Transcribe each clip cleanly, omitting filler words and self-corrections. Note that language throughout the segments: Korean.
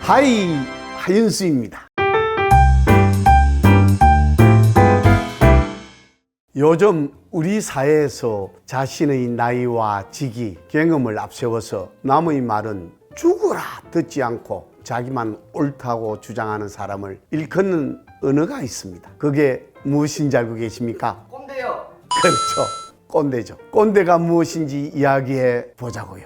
하이 하윤수입니다. 요즘 우리 사회에서 자신의 나이와 직위, 경험을 앞세워서 남의 말은 죽어라 듣지 않고 자기만 옳다고 주장하는 사람을 일컫는 언어가 있습니다. 그게 무엇인지 알고 계십니까? 꼰대요. 그렇죠. 꼰대죠. 꼰대가 무엇인지 이야기해 보자고요.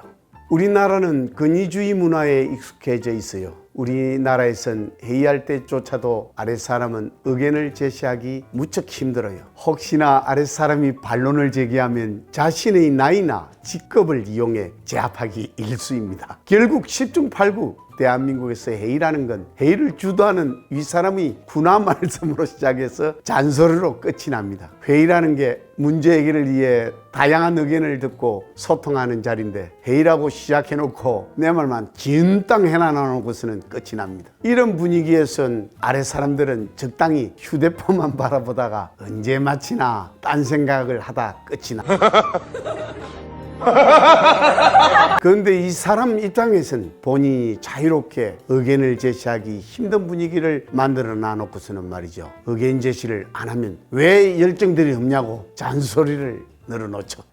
우리나라는 권위주의 문화에 익숙해져 있어요. 우리나라에선 회의할 때조차도 아랫사람은 의견을 제시하기 무척 힘들어요. 혹시나 아랫사람이 반론을 제기하면 자신의 나이나 직급을 이용해 제압하기 일쑤입니다. 결국 10중 8구 대한민국에서 회의라는 건 회의를 주도하는 윗사람이 군화 말씀으로 시작해서 잔소리로 끝이 납니다. 회의라는 게 문제 해결을 위해 다양한 의견을 듣고 소통하는 자리인데 회의라고 시작해놓고 내 말만 긴땅 해놔놓고서는 끝이 납니다. 이런 분위기에선 아래 사람들은 적당히 휴대폰만 바라보다가 언제 마치나 딴 생각을 하다 끝이 나. 그런데 이 사람 입장에선 본인이 자유롭게 의견을 제시하기 힘든 분위기를 만들어 놔놓고서는 말이죠, 의견 제시를 안 하면 왜 열정들이 없냐고 잔소리를 늘어놓죠.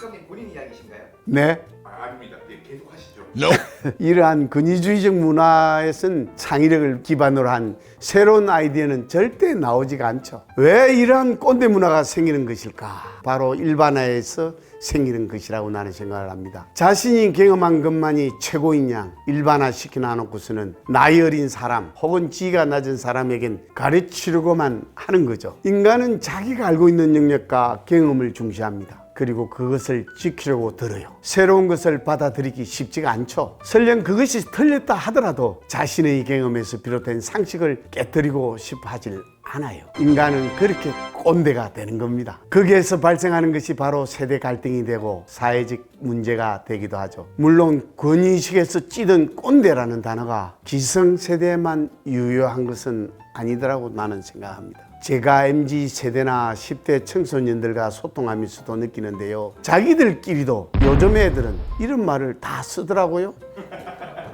교육감님 본인 이야기신가요? 네? 아닙니다. 네, 계속 하시죠. 이러한 권위주의적 문화에선 창의력을 기반으로 한 새로운 아이디어는 절대 나오지가 않죠. 왜 이러한 꼰대 문화가 생기는 것일까? 바로 일반화에서 생기는 것이라고 나는 생각을 합니다. 자신이 경험한 것만이 최고인 양 일반화 시켜놔놓고서는 나이 어린 사람 혹은 지위가 낮은 사람에겐 가르치려고만 하는 거죠. 인간은 자기가 알고 있는 영역과 경험을 중시합니다. 그리고 그것을 지키려고 들어요. 새로운 것을 받아들이기 쉽지가 않죠. 설령 그것이 틀렸다 하더라도 자신의 경험에서 비롯된 상식을 깨뜨리고 싶어 하질 않아요. 인간은 그렇게 꼰대가 되는 겁니다. 거기에서 발생하는 것이 바로 세대 갈등이 되고 사회적 문제가 되기도 하죠. 물론 권위의식에서 찌든 꼰대라는 단어가 기성세대에만 유효한 것은 아니더라고 나는 생각합니다. 제가 MZ세대나 10대 청소년들과 소통하면서도 느끼는데요, 자기들끼리도 요즘 애들은 이런 말을 다 쓰더라고요.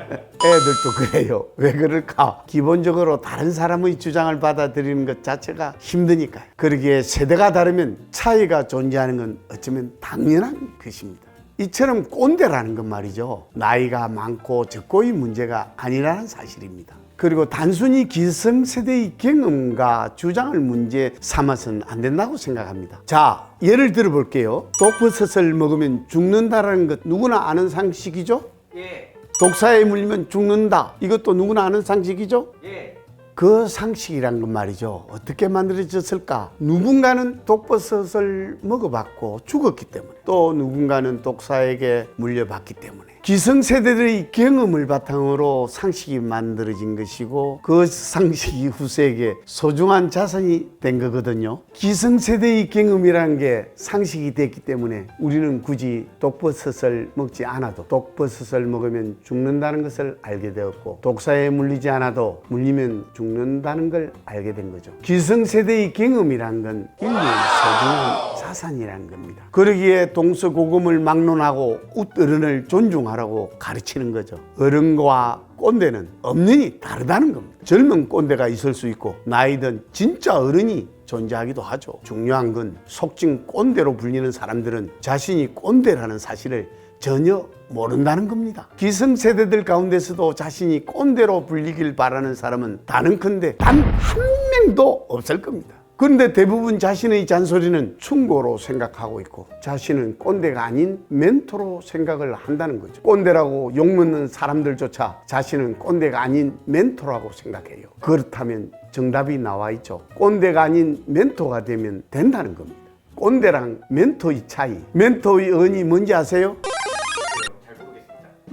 애들도 그래요. 왜 그럴까? 기본적으로 다른 사람의 주장을 받아들이는 것 자체가 힘드니까요. 그러기에 세대가 다르면 차이가 존재하는 건 어쩌면 당연한 것입니다. 이처럼 꼰대라는 건 말이죠, 나이가 많고 적고의 문제가 아니라는 사실입니다. 그리고 단순히 기성세대의 경험과 주장을 문제 삼아서는 안 된다고 생각합니다. 자, 예를 들어 볼게요. 독버섯을 먹으면 죽는다라는 것 누구나 아는 상식이죠? 예. 독사에 물리면 죽는다, 이것도 누구나 아는 상식이죠? 예. 그 상식이란 건 말이죠, 어떻게 만들어졌을까? 누군가는 독버섯을 먹어봤고 죽었기 때문에, 또 누군가는 독사에게 물려봤기 때문에, 기성세대들의 경험을 바탕으로 상식이 만들어진 것이고 그 상식이 후세에게 소중한 자산이 된 거거든요. 기성세대의 경험이라는 게 상식이 됐기 때문에 우리는 굳이 독버섯을 먹지 않아도 독버섯을 먹으면 죽는다는 것을 알게 되었고, 독사에 물리지 않아도 물리면 죽는다는 걸 알게 된 거죠. 기성세대의 경험이란 건 인류의 소중한 자산이라는 겁니다. 그러기에 동서고금을 막론하고 웃어른을 존중하라고 가르치는 거죠. 어른과 꼰대는 없느니 다르다는 겁니다. 젊은 꼰대가 있을 수 있고 나이든 진짜 어른이 존재하기도 하죠. 중요한 건 속칭 꼰대로 불리는 사람들은 자신이 꼰대라는 사실을 전혀 모른다는 겁니다. 기성세대들 가운데서도 자신이 꼰대로 불리길 바라는 사람은 단언컨대 단 한 명도 없을 겁니다. 그런데 대부분 자신의 잔소리는 충고로 생각하고 있고 자신은 꼰대가 아닌 멘토로 생각을 한다는 거죠. 꼰대라고 욕먹는 사람들조차 자신은 꼰대가 아닌 멘토라고 생각해요. 그렇다면 정답이 나와 있죠. 꼰대가 아닌 멘토가 되면 된다는 겁니다. 꼰대랑 멘토의 차이, 멘토의 언이 뭔지 아세요?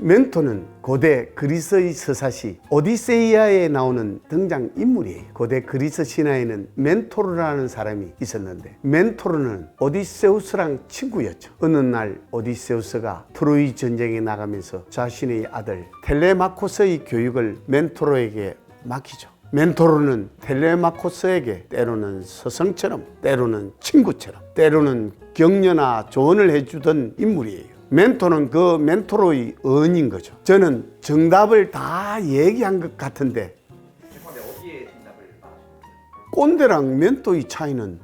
멘토는 고대 그리스의 서사시 오디세이아에 나오는 등장인물이에요. 고대 그리스 신화에는 멘토르라는 사람이 있었는데 멘토르는 오디세우스랑 친구였죠. 어느 날 오디세우스가 트로이 전쟁에 나가면서 자신의 아들 텔레마코스의 교육을 멘토르에게 맡기죠. 멘토르는 텔레마코스에게 때로는 스승처럼, 때로는 친구처럼, 때로는 격려나 조언을 해주던 인물이에요. 멘토는 그 멘토로의 언인 거죠. 저는 정답을 다 얘기한 것 같은데 죄송한데 어디에 정답을 말하셨나요? 꼰대랑 멘토의 차이는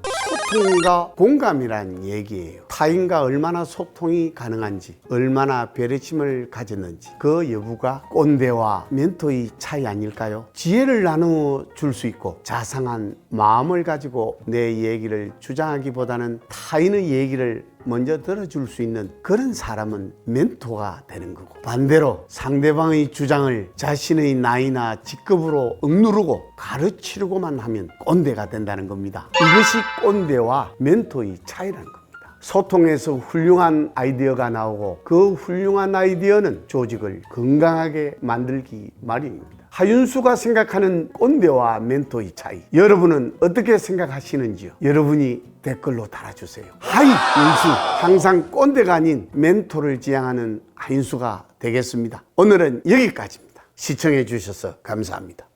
소통과 공감이라는 얘기예요. 타인과 얼마나 소통이 가능한지, 얼마나 배려심을 가졌는지 그 여부가 꼰대와 멘토의 차이 아닐까요? 지혜를 나누어 줄 수 있고 자상한 마음을 가지고 내 얘기를 주장하기보다는 타인의 얘기를 먼저 들어줄 수 있는 그런 사람은 멘토가 되는 거고, 반대로 상대방의 주장을 자신의 나이나 직급으로 억누르고 가르치려고만 하면 꼰대가 된다는 겁니다. 이것이 꼰대와 멘토의 차이라는 겁니다. 소통에서 훌륭한 아이디어가 나오고 그 훌륭한 아이디어는 조직을 건강하게 만들기 마련입니다. 하윤수가 생각하는 꼰대와 멘토의 차이, 여러분은 어떻게 생각하시는지요? 여러분이 댓글로 달아주세요. 하이 윤수, 항상 꼰대가 아닌 멘토를 지향하는 하윤수가 되겠습니다. 오늘은 여기까지입니다. 시청해 주셔서 감사합니다.